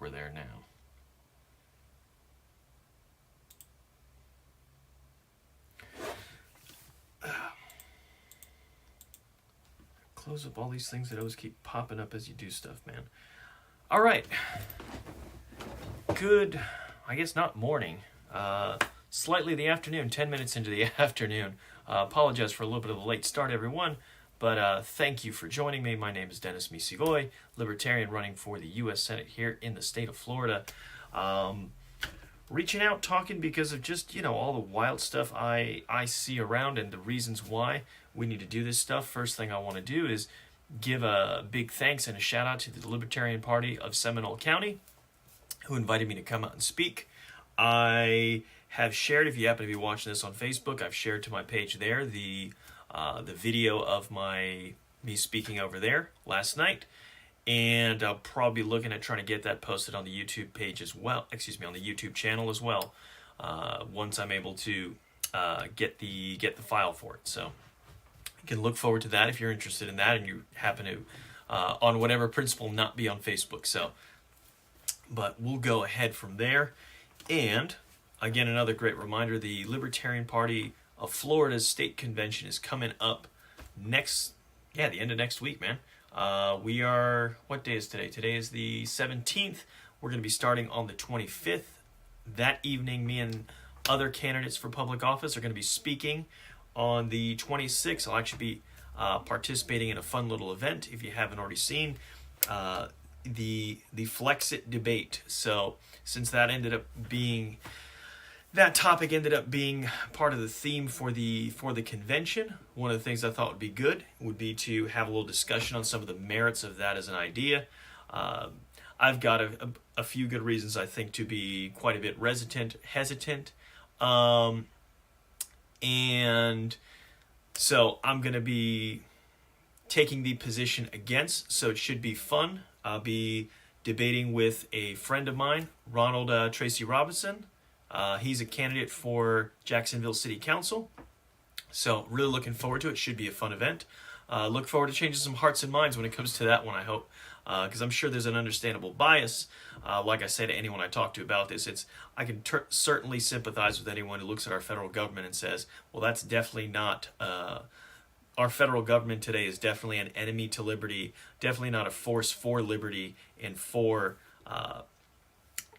we're there now. Close up all these things that always keep popping up as you do stuff, man. All right. Good, I guess not morning. Slightly the afternoon, 10 minutes into the afternoon. Apologize for a little bit of a late start, everyone. But thank you for joining me. My name is Dennis Misigoy, Libertarian running for the U.S. Senate here in the state of Florida. Reaching out, talking because of just, all the wild stuff I see around and the reasons why we need to do this stuff. First thing I want to do is give a big thanks and a shout out to the Libertarian Party of Seminole County, who invited me to come out and speak. I have shared, if you happen to be watching this on Facebook, I've shared to my page there the video of me speaking over there last night. And I'll probably be looking at trying to get that posted on the YouTube page as well. Excuse me, on the YouTube channel as well. Once I'm able to get the file for it. So you can look forward to that if you're interested in that and you happen to, on whatever principle, not be on Facebook. So, but we'll go ahead from there. And again, another great reminder: the Libertarian Party of Florida's state convention is coming up the end of next week, man. We are, what day is today? Today is the 17th. We're going to be starting on the 25th. That evening, me and other candidates for public office are going to be speaking. On the 26th, I'll actually be participating in a fun little event, if you haven't already seen, the Flexit debate. So since that topic ended up being part of the theme for the convention, one of the things I thought would be good would be to have a little discussion on some of the merits of that as an idea. I've got a few good reasons, I think, to be quite a bit hesitant. And so I'm going to be taking the position against, so it should be fun. I'll be debating with a friend of mine, Ronald Tracy Robinson. He's a candidate for Jacksonville City Council. So really looking forward to it. Should be a fun event. Look forward to changing some hearts and minds when it comes to that one, I hope. Because I'm sure there's an understandable bias. Like I say to anyone I talk to about this, I can certainly sympathize with anyone who looks at our federal government and says, well, that's definitely not... our federal government today is definitely an enemy to liberty, definitely not a force for liberty and for...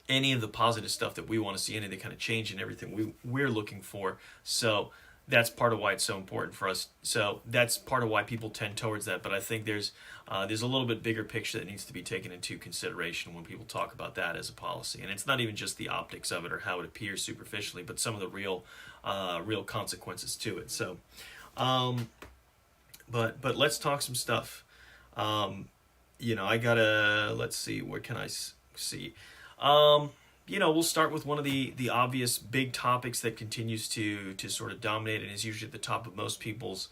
any of the positive stuff that we want to see, any of the kind of change and everything we're looking for. So that's part of why it's so important for us. So that's part of why people tend towards that. But I think there's a little bit bigger picture that needs to be taken into consideration when people talk about that as a policy. And it's not even just the optics of it or how it appears superficially, but some of the real consequences to it. So, but let's talk some stuff. I gotta, let's see, where can I see? We'll start with one of the obvious big topics that continues to sort of dominate and is usually at the top of most people's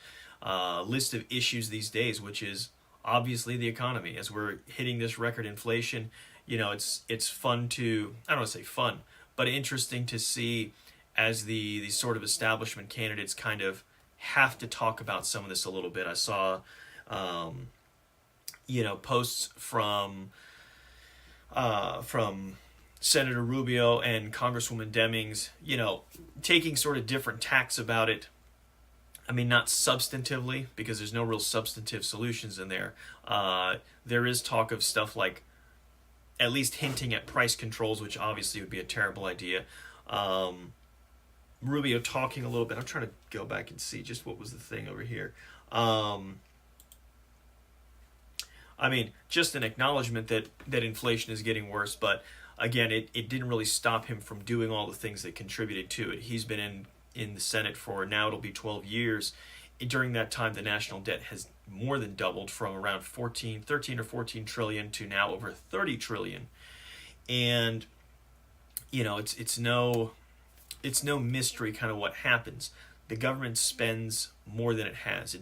list of issues these days, which is obviously the economy. As we're hitting this record inflation, it's fun to, I don't want to say fun, but interesting to see as the sort of establishment candidates kind of have to talk about some of this a little bit. I saw, posts from Senator Rubio and Congresswoman Demings, taking sort of different tacks about it. I mean, not substantively, because there's no real substantive solutions in there. There is talk of stuff like at least hinting at price controls, which obviously would be a terrible idea. Rubio talking a little bit. I'm trying to go back and see just what was the thing over here. Just an acknowledgement that inflation is getting worse, but again, it didn't really stop him from doing all the things that contributed to it. He's been in the Senate for now, it'll be 12 years. During that time, the national debt has more than doubled from around 13 or 14 trillion to now over 30 trillion. And, it's no mystery kind of what happens. The government spends more than it has.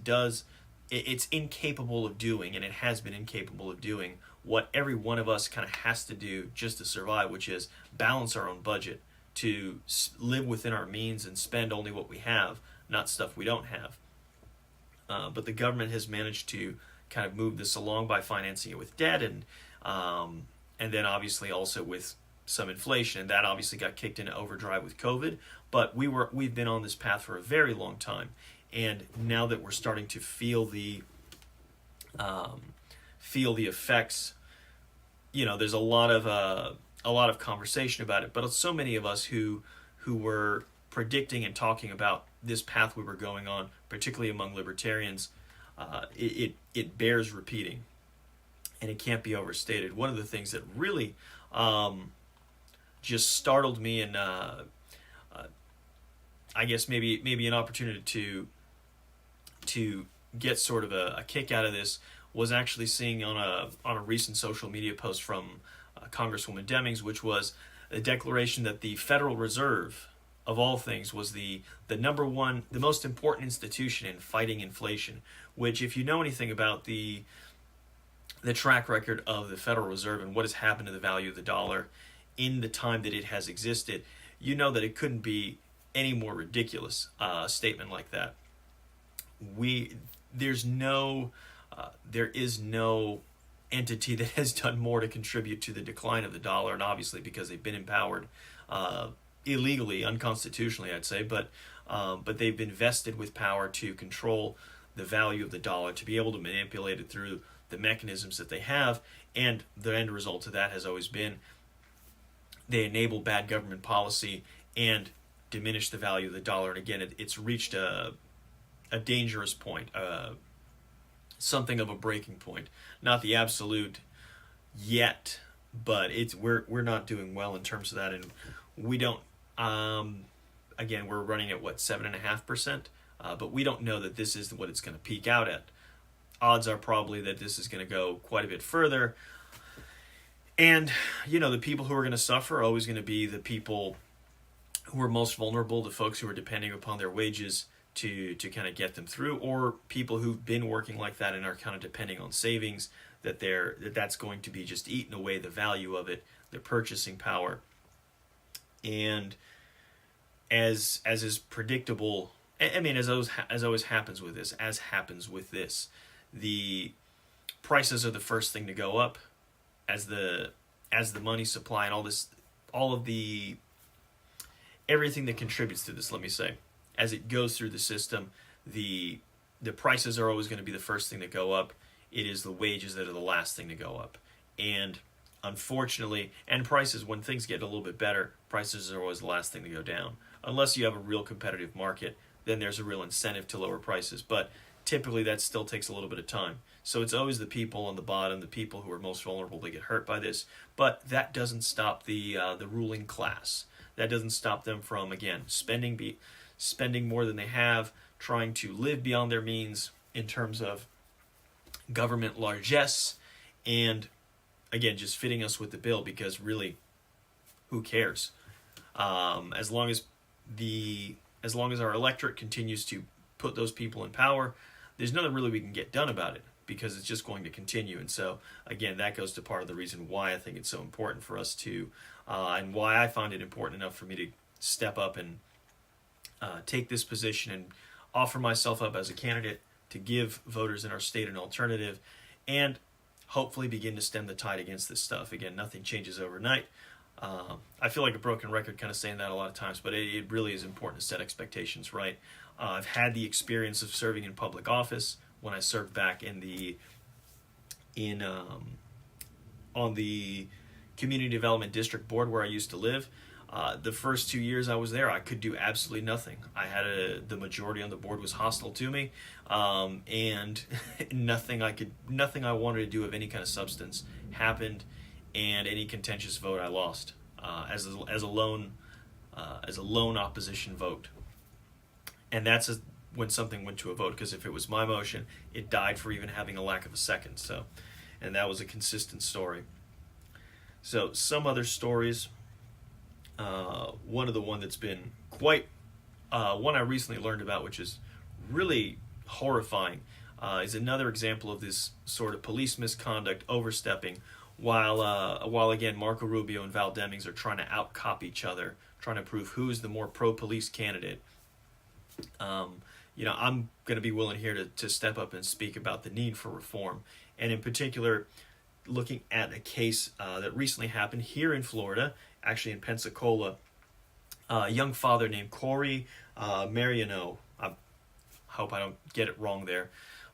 It's incapable of doing, and it has been incapable of doing, what every one of us kind of has to do just to survive, which is balance our own budget, to live within our means and spend only what we have, not stuff we don't have. But the government has managed to kind of move this along by financing it with debt and and then obviously also with some inflation, and that obviously got kicked into overdrive with COVID. But we've been on this path for a very long time, and now that we're starting to feel the effects, there's a lot of conversation about it. But so many of us who were predicting and talking about this path we were going on, particularly among libertarians, it bears repeating, and it can't be overstated. One of the things that really just startled me, and I guess maybe an opportunity to get sort of a kick out of this, was actually seeing on a recent social media post from Congresswoman Demings, which was a declaration that the Federal Reserve, of all things, was the number one, the most important institution in fighting inflation. Which, if you know anything about the track record of the Federal Reserve and what has happened to the value of the dollar in the time that it has existed, you know that it couldn't be any more ridiculous statement like that. There is no entity that has done more to contribute to the decline of the dollar, and obviously because they've been empowered illegally, unconstitutionally, I'd say, but they've been vested with power to control the value of the dollar, to be able to manipulate it through the mechanisms that they have, and the end result of that has always been they enable bad government policy and diminish the value of the dollar. And again, it's reached a dangerous point, something of a breaking point. Not the absolute yet, but we're not doing well in terms of that, and we don't. Again, we're running at 7.5%, but we don't know that this is what it's going to peak out at. Odds are probably that this is going to go quite a bit further, and the people who are going to suffer are always going to be the people who are most vulnerable, the folks who are depending upon their wages to kind of get them through, or people who've been working like that and are kind of depending on savings, that's going to be just eating away the value of it, their purchasing power. And as is predictable, I mean, as always happens with this, the prices are the first thing to go up as the money supply and everything that contributes to this, let me say, as it goes through the system, the prices are always going to be the first thing to go up. It is the wages that are the last thing to go up. And unfortunately, and prices, when things get a little bit better, prices are always the last thing to go down. Unless you have a real competitive market, then there's a real incentive to lower prices. But typically that still takes a little bit of time. So it's always the people on the bottom, the people who are most vulnerable to get hurt by this. But that doesn't stop the ruling class. That doesn't stop them from, again, spending more than they have, trying to live beyond their means in terms of government largesse, and again, just fitting us with the bill, because really, who cares? As long as our electorate continues to put those people in power, there's nothing really we can get done about it, because it's just going to continue. And so, again, that goes to part of the reason why I think it's so important for us to, and why I find it important enough for me to step up and take this position and offer myself up as a candidate to give voters in our state an alternative, and hopefully begin to stem the tide against this stuff. Again, nothing changes overnight. I feel like a broken record kind of saying that a lot of times, but it really is important to set expectations right. I've had the experience of serving in public office when I served back on the Community Development District Board where I used to live. The first 2 years I was there, I could do absolutely nothing. I had the majority on the board was hostile to me, and nothing I wanted to do of any kind of substance happened, and any contentious vote I lost as a lone opposition vote. And that's when something went to a vote, because if it was my motion, it died for even having a lack of a second. So, and that was a consistent story. So some other stories. One that's been quite one I recently learned about, which is really horrifying, is another example of this sort of police misconduct, overstepping, while again Marco Rubio and Val Demings are trying to outcop each other, trying to prove who's the more pro-police candidate. I'm going to be willing here to step up and speak about the need for reform, and in particular, looking at a case that recently happened here in Florida, actually in Pensacola. A young father named Corey Mariano. I hope I don't get it wrong there.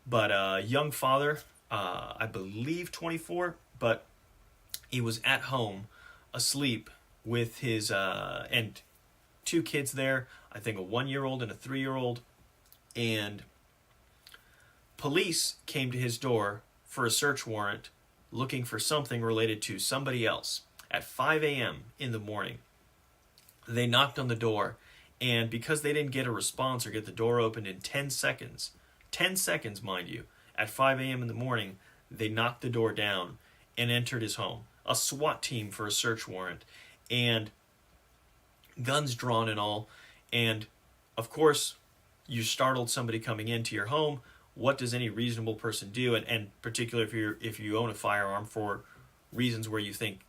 But young father, I believe 24, but he was at home asleep with his, and two kids there, I think a 1-year-old and a 3-year-old, and police came to his door for a search warrant looking for something related to somebody else at 5 a.m. in the morning. They knocked on the door, and because they didn't get a response or get the door opened in 10 seconds, 10 seconds, mind you, at 5 a.m. in the morning, they knocked the door down and entered his home. A SWAT team for a search warrant, and guns drawn and all. And, of course, you startled somebody coming into your home. What does any reasonable person do? And particularly if you own a firearm for reasons where you think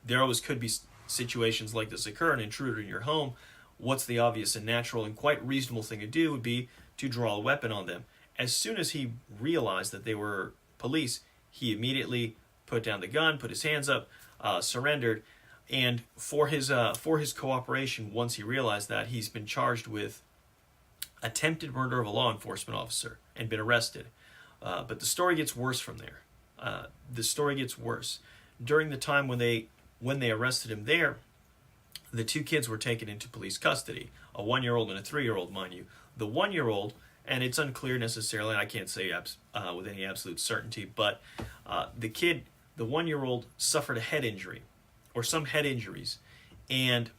there always could be situations like this occur, an intruder in your home, what's the obvious and natural and quite reasonable thing to do would be to draw a weapon on them. As soon as he realized that they were police, he immediately put down the gun, put his hands up, surrendered, and for his cooperation, once he realized that, he's been charged with attempted murder of a law enforcement officer and been arrested. But the story gets worse from there. The story gets worse. During the time when they arrested him there, the two kids were taken into police custody, a 1-year-old and a 3-year-old, mind you. The 1-year-old, and it's unclear necessarily, and I can't say with any absolute certainty, but the 1-year-old suffered a head injury, or some head injuries, and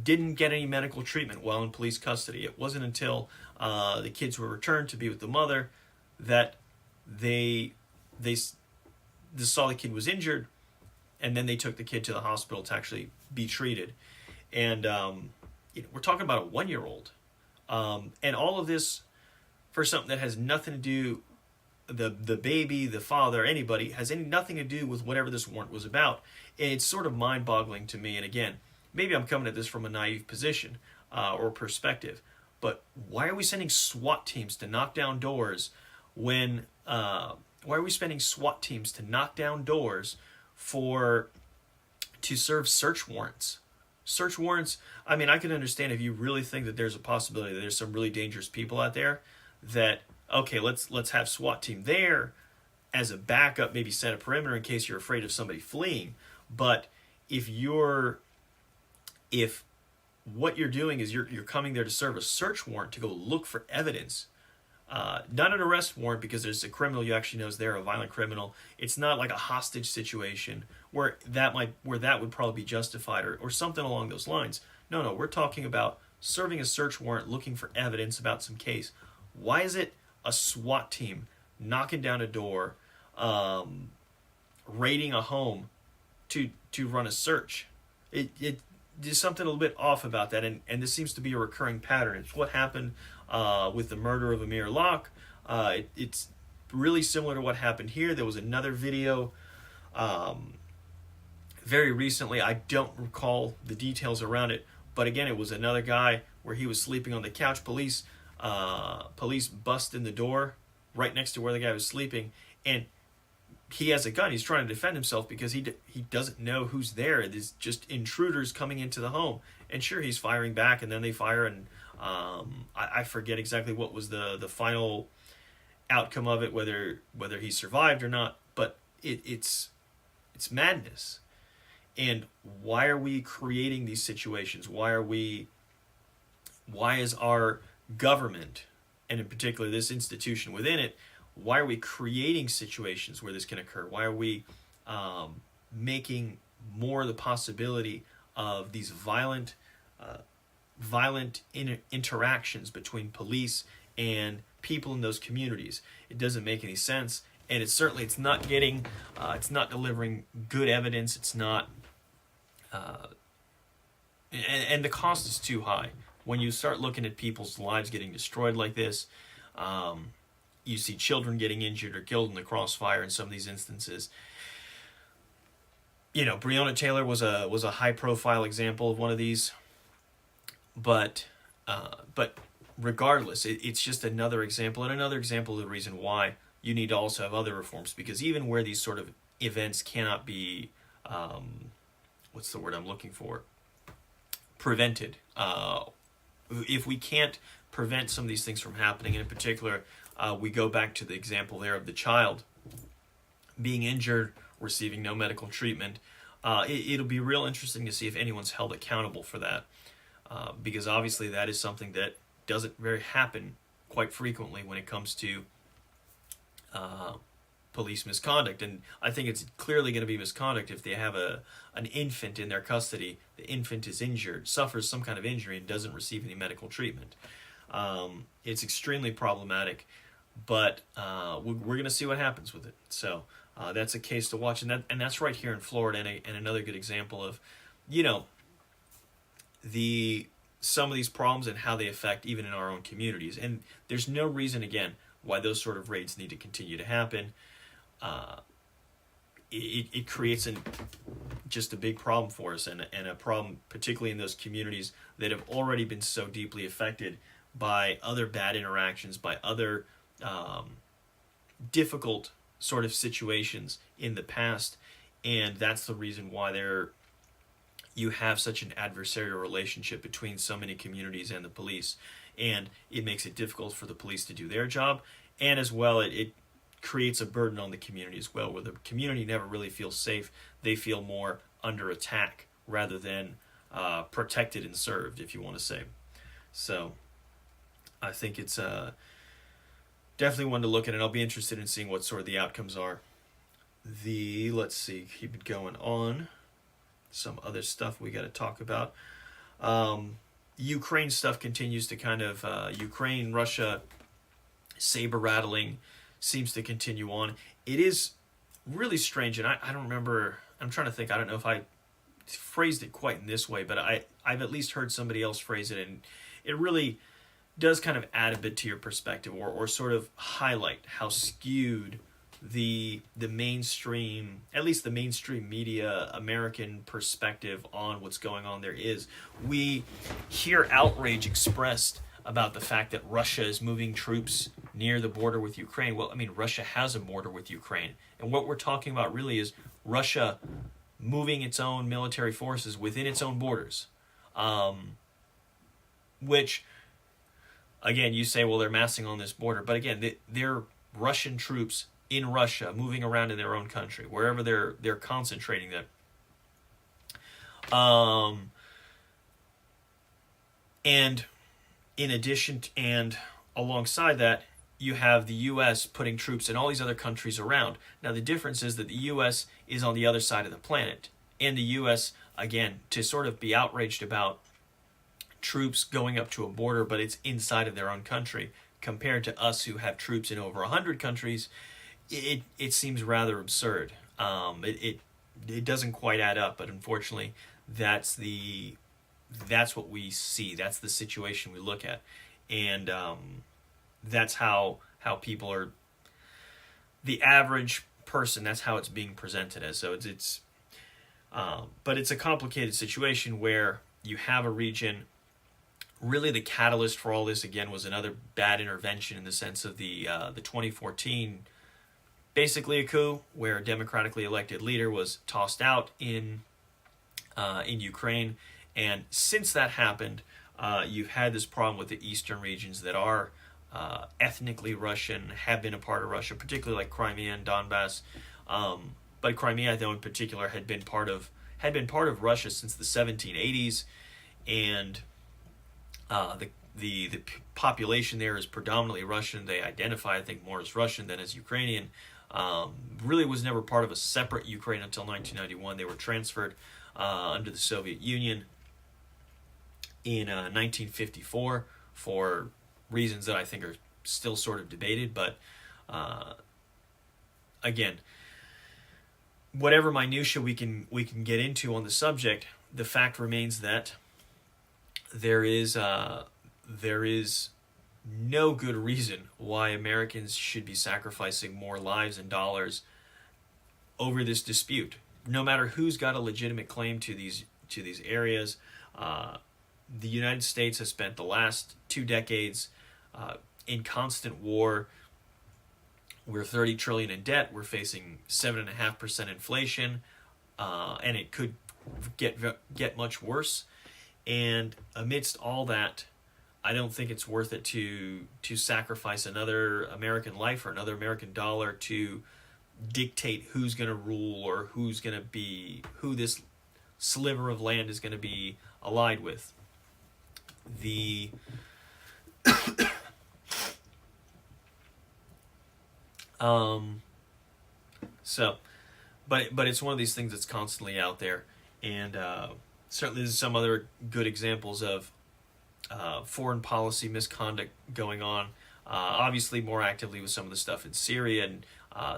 didn't get any medical treatment while in police custody. It wasn't until the kids were returned to be with the mother that they saw the kid was injured, and then they took the kid to the hospital to actually be treated. And we're talking about a 1-year-old. And all of this for something that has nothing to do, the baby, the father, anybody, has nothing to do with whatever this warrant was about. And it's sort of mind-boggling to me. And again, maybe I'm coming at this from a naive position or perspective, but why are we sending SWAT teams to knock down doors when... why are we spending SWAT teams to knock down doors to serve search warrants? Search warrants, I mean, I can understand if you really think that there's a possibility that there's some really dangerous people out there that, okay, let's have SWAT team there as a backup, maybe set a perimeter in case you're afraid of somebody fleeing. But if what you're doing is you're coming there to serve a search warrant to go look for evidence, not an arrest warrant because there's a criminal you actually know is there, a violent criminal. It's not like a hostage situation where that would probably be justified or something along those lines. No, we're talking about serving a search warrant, looking for evidence about some case. Why is it a SWAT team knocking down a door, raiding a home to run a search? There's something a little bit off about that, and this seems to be a recurring pattern. It's what happened with the murder of Amir Locke. It's really similar to what happened here. There was another video very recently. I don't recall the details around it, but again, it was another guy where he was sleeping on the couch. Police bust in the door right next to where the guy was sleeping, and he has a gun. He's trying to defend himself because he doesn't know who's there. There's just intruders coming into the home, and sure, he's firing back, and then they fire, and I forget exactly what was the final outcome of it, whether he survived or not, but it's madness. And why are we creating these situations? Why is our government, and in particular this institution within it, why are we creating situations where this can occur? Why are we making more the possibility of these violent interactions between police and people in those communities? It doesn't make any sense, and it's not delivering good evidence. It's not, and the cost is too high. When you start looking at people's lives getting destroyed like this, you see children getting injured or killed in the crossfire in some of these instances. Breonna Taylor was a high-profile example of one of these. But regardless, it's just another example, and another example of the reason why you need to also have other reforms, because even where these sort of events cannot be, what's the word I'm looking for, prevented, if we can't prevent some of these things from happening, and in particular, we go back to the example there of the child being injured, receiving no medical treatment. It'll be real interesting to see if anyone's held accountable for that, because obviously that is something that doesn't very happen quite frequently when it comes to police misconduct. And I think it's clearly going to be misconduct if they have an infant in their custody, the infant is injured, suffers some kind of injury, and doesn't receive any medical treatment. It's extremely problematic, but we're going to see what happens with it. So that's a case to watch, and that's right here in Florida, and another good example of, some of these problems and how they affect even in our own communities. And there's no reason, again, why those sort of raids need to continue to happen. It creates just a big problem for us, and a problem particularly in those communities that have already been so deeply affected by other bad interactions, by other difficult sort of situations in the past. And that's the reason why you have such an adversarial relationship between so many communities and the police, and it makes it difficult for the police to do their job, and as well it creates a burden on the community as well, where the community never really feels safe. They feel more under attack rather than protected and served, if you want to say. So I think it's definitely one to look at, and I'll be interested in seeing what sort of the outcomes are. Let's see, keep it going on. Some other stuff we got to talk about. Ukraine stuff continues to kind of, Ukraine, Russia, saber rattling seems to continue on. It is really strange, and I don't remember, I'm trying to think, I don't know if I phrased it quite in this way, but I've at least heard somebody else phrase it, and it really does kind of add a bit to your perspective, or sort of highlight how skewed the mainstream, at least the mainstream media, American perspective on what's going on there is. We hear outrage expressed about the fact that Russia is moving troops near the border with Ukraine. Well, I mean, Russia has a border with Ukraine, and what we're talking about really is Russia moving its own military forces within its own borders, which, again, you say, well, they're massing on this border, but again, they're Russian troops in Russia, moving around in their own country, wherever they're concentrating them. And in addition, and alongside that, you have the U.S. putting troops in all these other countries around. Now, the difference is that the U.S. is on the other side of the planet. And the U.S., again, to sort of be outraged about troops going up to a border, but it's inside of their own country, compared to us who have troops in over 100 countries, it seems rather absurd. It doesn't quite add up, but unfortunately, that's what we see. That's the situation we look at, and that's how people are. The average person, that's how it's being presented as. So but it's a complicated situation where you have a region. Really, the catalyst for all this, again, was another bad intervention in the sense of the 2014, basically a coup where a democratically elected leader was tossed out in Ukraine. And since that happened, you've had this problem with the eastern regions that are ethnically Russian, have been a part of Russia, particularly like Crimea and Donbass. But Crimea, though, in particular, had been part of Russia since the 1780s, and the population there is predominantly Russian. They identify, I think, more as Russian than as Ukrainian. Really was never part of a separate Ukraine until 1991. They were transferred under the Soviet Union in 1954 for reasons that I think are still sort of debated. But again, whatever minutia we can get into on the subject, the fact remains that there is no good reason why Americans should be sacrificing more lives and dollars over this dispute. No matter who's got a legitimate claim to these areas, the United States has spent the last 2 decades in constant war We're 30 trillion in debt. We're facing 7.5% inflation, and it could get much worse. And amidst all that, I don't think it's worth it to sacrifice another American life or another American dollar to dictate who's going to rule or who this sliver of land is going to be allied with. The but it's one of these things that's constantly out there, and certainly there's some other good examples of foreign policy misconduct going on. Obviously, more actively with some of the stuff in Syria and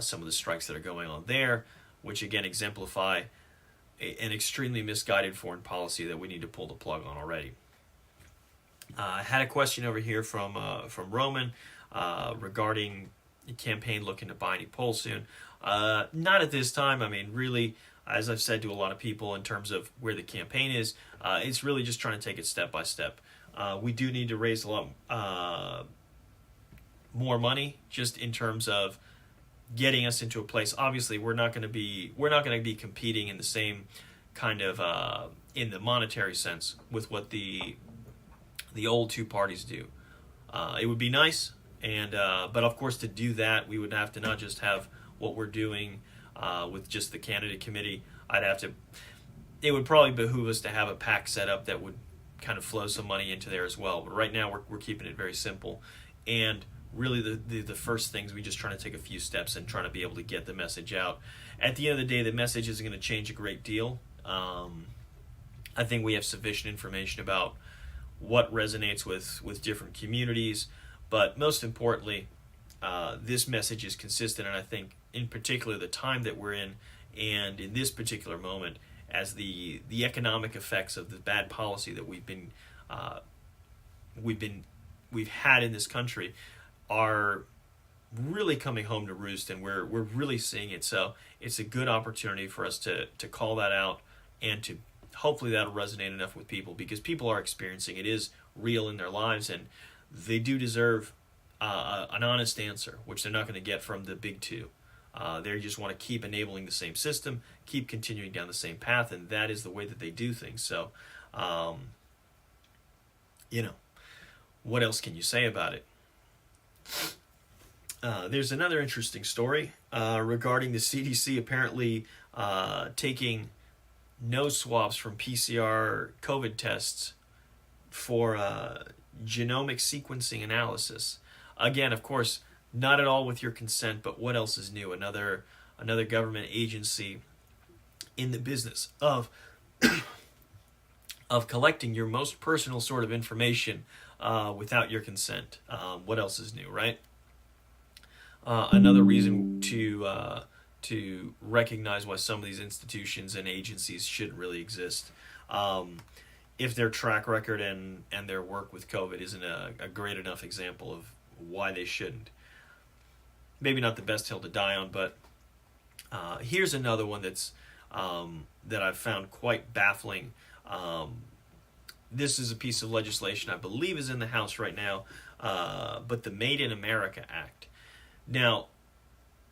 some of the strikes that are going on there, which again exemplify an extremely misguided foreign policy that we need to pull the plug on already. I had a question over here from Roman regarding the campaign looking to buy any polls soon. Not at this time. I mean, really, as I've said to a lot of people in terms of where the campaign is, it's really just trying to take it step by step. We do need to raise a lot more money just in terms of getting us into a place. Obviously, we're not going to be competing in the same kind of in the monetary sense with what the old two parties do. It would be nice, and but of course to do that we would have to not just have what we're doing with just the candidate committee. It would probably behoove us to have a PAC set up that would kind of flow some money into there as well. But right now we're keeping it very simple, and really the first things, we just trying to take a few steps and trying to be able to get the message out. At the end of the day, the message isn't going to change a great deal. I think we have sufficient information about what resonates with different communities, but most importantly, this message is consistent, and I think in particular the time that we're in, and in this particular moment, as the economic effects of the bad policy that we've had in this country are really coming home to roost, and we're really seeing it. So it's a good opportunity for us to call that out, and to hopefully that'll resonate enough with people, because people are experiencing it. It is real in their lives, and they do deserve an honest answer, which they're not going to get from the big two. They just want to keep enabling the same system, keep continuing down the same path, and that is the way that they do things. So, what else can you say about it? There's another interesting story regarding the CDC apparently taking nose swabs from PCR COVID tests for genomic sequencing analysis. Again, of course, not at all with your consent, but what else is new? Another government agency in the business of collecting your most personal sort of information without your consent. What else is new, right? Another reason to recognize why some of these institutions and agencies shouldn't really exist. If their track record and their work with COVID isn't a great enough example of why they shouldn't. Maybe not the best hill to die on, but here's another one that's that I've found quite baffling. This is a piece of legislation I believe is in the House right now, but the Made in America Act. Now,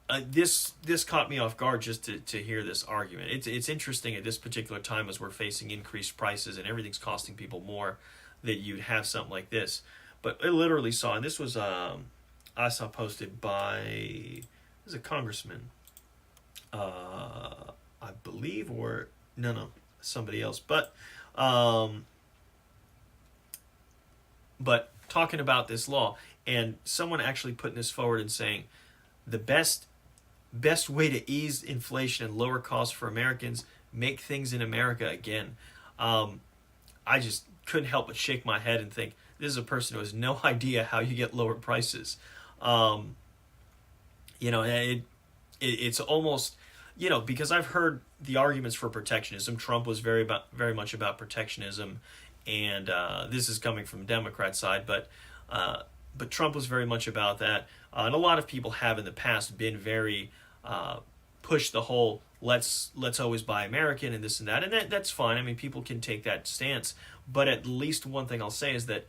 this caught me off guard just to hear this argument. It's interesting at this particular time, as we're facing increased prices and everything's costing people more, that you'd have something like this. But I literally saw, and this was I saw posted by a congressman, I believe, or no, somebody else. But talking about this law, and someone actually putting this forward and saying the best way to ease inflation and lower costs for Americans, make things in America again. I just couldn't help but shake my head and think, this is a person who has no idea how you get lower prices. It's almost, because I've heard the arguments for protectionism. Trump was very much about protectionism, and this is coming from the Democrat side, but Trump was very much about that. And a lot of people have in the past been very push the whole let's always buy American and this and that, and that's fine. I mean, people can take that stance, but at least one thing I'll say is that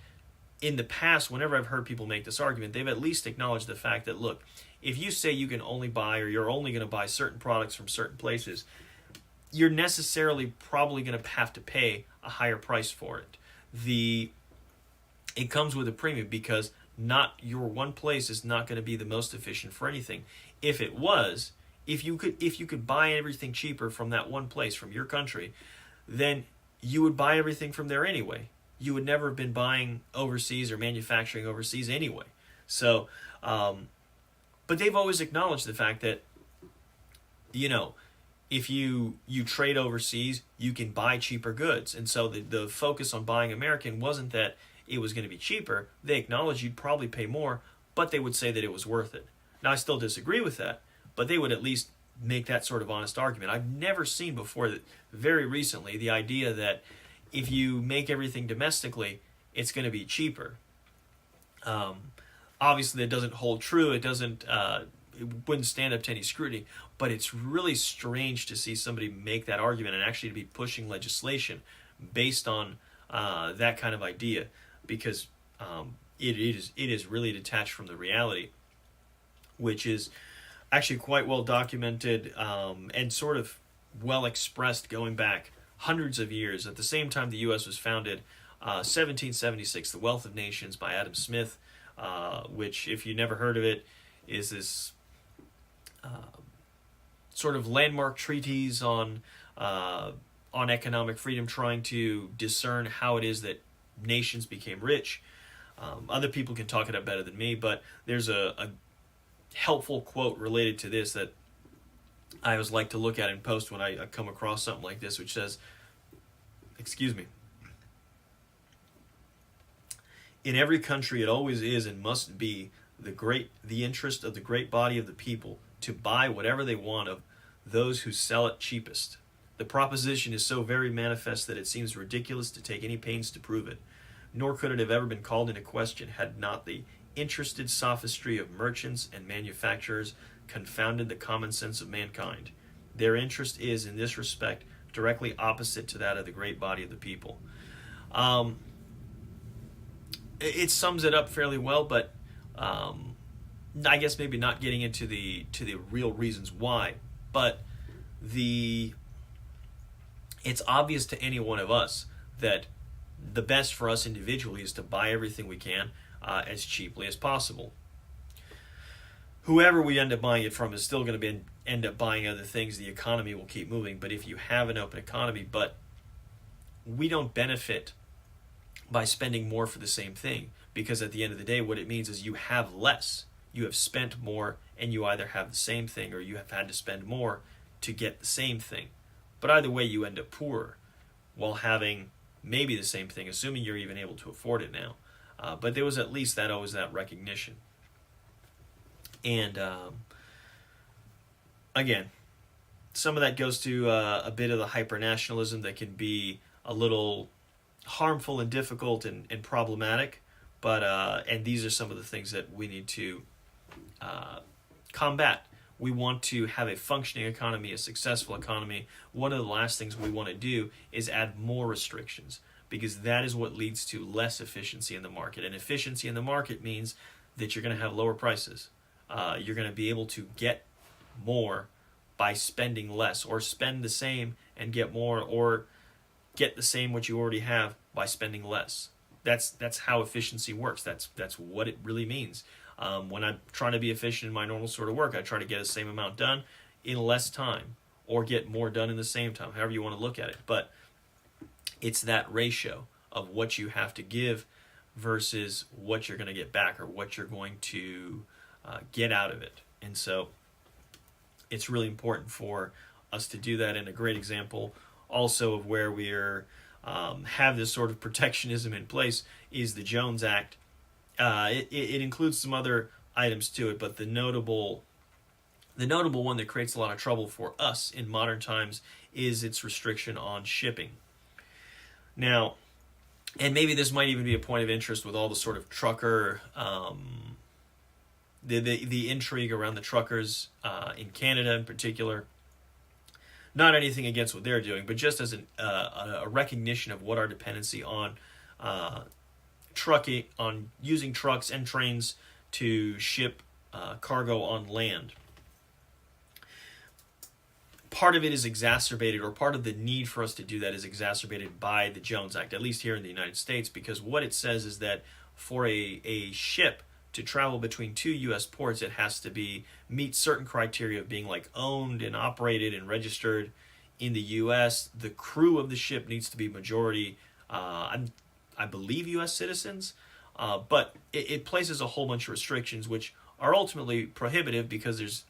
in the past, whenever I've heard people make this argument, they've at least acknowledged the fact that, look, if you say you can only buy, or you're only going to buy certain products from certain places, you're necessarily probably going to have to pay a higher price for it. It comes with a premium, because not your one place is not going to be the most efficient for anything. If it was, if you could buy everything cheaper from that one place, from your country, then you would buy everything from there anyway. You would never have been buying overseas or manufacturing overseas anyway. So, but they've always acknowledged the fact that, if you trade overseas, you can buy cheaper goods. And so the focus on buying American wasn't that it was going to be cheaper. They acknowledged you'd probably pay more, but they would say that it was worth it. Now, I still disagree with that, but they would at least make that sort of honest argument. I've never seen before, that very recently, the idea that if you make everything domestically, it's going to be cheaper. Obviously, that doesn't hold true. It wouldn't stand up to any scrutiny, but it's really strange to see somebody make that argument and actually to be pushing legislation based on that kind of idea, because it is really detached from the reality, which is actually quite well documented and sort of well expressed going back hundreds of years. At the same time the U.S. was founded, 1776, The Wealth of Nations by Adam Smith, which, if you never heard of it, is this sort of landmark treatise on economic freedom, trying to discern how it is that nations became rich. Other people can talk it up better than me, but there's a helpful quote related to this that I always like to look at and post when I come across something like this, which says, "In every country it always is and must be the interest of the great body of the people to buy whatever they want of those who sell it cheapest. The proposition is so very manifest that it seems ridiculous to take any pains to prove it, nor could it have ever been called into question had not the interested sophistry of merchants and manufacturers confounded the common sense of mankind. Their interest is, in this respect, directly opposite to that of the great body of the people." It sums it up fairly well, but I guess maybe not getting into the real reasons why, but it's obvious to any one of us that the best for us individually is to buy everything we can as cheaply as possible. Whoever we end up buying it from is still going to end up buying other things. The economy will keep moving, but if you have an open economy, but we don't benefit by spending more for the same thing, because at the end of the day, what it means is you have less. You have spent more, and you either have the same thing or you have had to spend more to get the same thing. But either way, you end up poorer while having maybe the same thing, assuming you're even able to afford it now. But there was at least always that recognition. And again, some of that goes to a bit of the hyper-nationalism that can be a little harmful and difficult and problematic. But and these are some of the things that we need to combat. We want to have a functioning economy, a successful economy. One of the last things we want to do is add more restrictions, because that is what leads to less efficiency in the market. And efficiency in the market means that you're going to have lower prices. You're going to be able to get more by spending less, or spend the same and get more, or get the same what you already have by spending less. That's how efficiency works. That's what it really means. When I'm trying to be efficient in my normal sort of work, I try to get the same amount done in less time, or get more done in the same time, however you want to look at it. But it's that ratio of what you have to give versus what you're going to get back, or what you're going to get out of it. And so it's really important for us to do that. And a great example also of where we're have this sort of protectionism in place is the Jones Act. It includes some other items to it, but the notable one that creates a lot of trouble for us in modern times is its restriction on shipping. Now, and maybe this might even be a point of interest with all the sort of trucker, the intrigue around the truckers in Canada in particular. Not anything against what they're doing, but just as a recognition of what our dependency on trucking, on using trucks and trains to ship cargo on land. Part of it is exacerbated, or part of the need for us to do that is exacerbated by the Jones Act, at least here in the United States, because what it says is that for a ship to travel between two U.S. ports, it has to meet certain criteria of being like owned and operated and registered in the U.S. The crew of the ship needs to be majority, I believe, U.S. citizens, but it places a whole bunch of restrictions, which are ultimately prohibitive because there's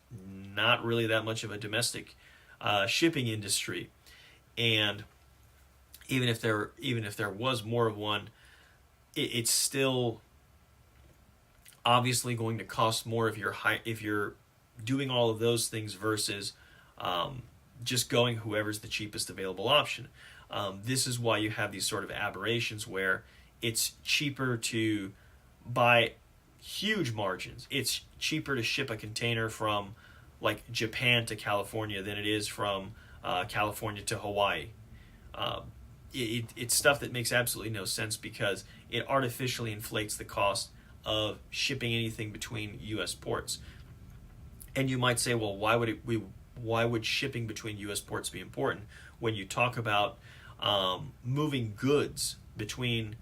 not really that much of a domestic shipping industry, and even if there was more of one, it's still obviously going to cost more if you're doing all of those things versus just going whoever's the cheapest available option. This is why you have these sort of aberrations where it's cheaper to buy huge margins. It's cheaper to ship a container from like Japan to California than it is from California to Hawaii. It's stuff that makes absolutely no sense because it artificially inflates the cost of shipping anything between U.S. ports. And you might say, well, why would shipping between U.S. ports be important when you talk about moving goods between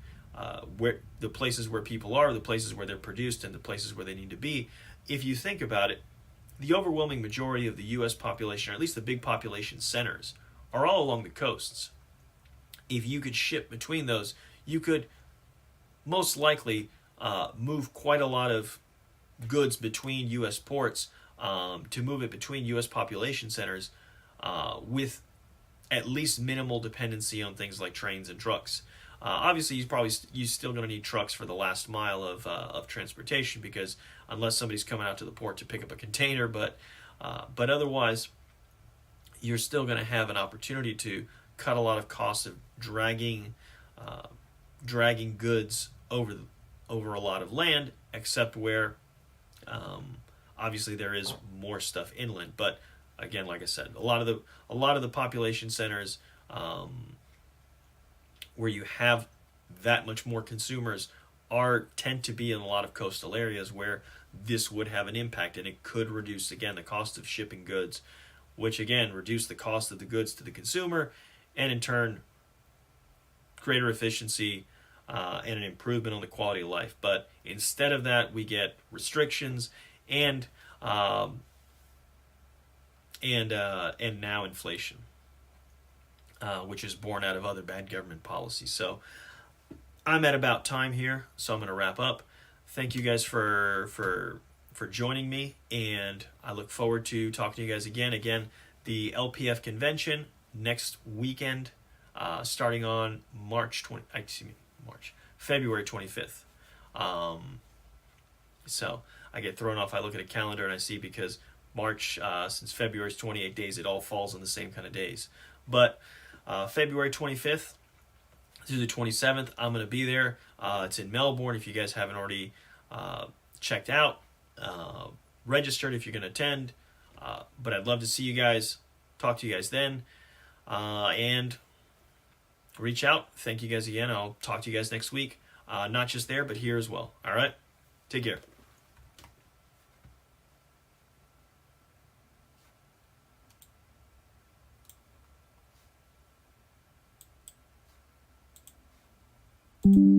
where the places where people are, the places where they're produced, and the places where they need to be? If you think about it, the overwhelming majority of the U.S. population, or at least the big population centers, are all along the coasts. If you could ship between those, you could most likely move quite a lot of goods between U.S. ports to move it between U.S. population centers with at least minimal dependency on things like trains and trucks. Obviously, you're still going to need trucks for the last mile of transportation, because unless somebody's coming out to the port to pick up a container, but otherwise, you're still going to have an opportunity to cut a lot of costs of dragging goods over a lot of land, except where obviously there is more stuff inland. But again, like I said, a lot of the population centers where you have that much more consumers tend to be in a lot of coastal areas where this would have an impact, and it could reduce, again, the cost of shipping goods, which again reduce the cost of the goods to the consumer, and in turn greater efficiency and an improvement on the quality of life. But instead of that, we get restrictions and now inflation, which is born out of other bad government policies. So I'm at about time here, so I'm going to wrap up. Thank you guys for joining me, and I look forward to talking to you guys again. Again, the LPF convention next weekend, starting on February 25th. So I get thrown off. I look at a calendar and I see, because March, since February is 28 days, it all falls on the same kind of days. But February 25th through the 27th, I'm going to be there. It's in Melbourne. If you guys haven't already checked out, registered if you're going to attend. But I'd love to see you guys, talk to you guys then, and reach out. Thank you guys again. I'll talk to you guys next week. Not just there, but here as well. All right? Take care. Thank you.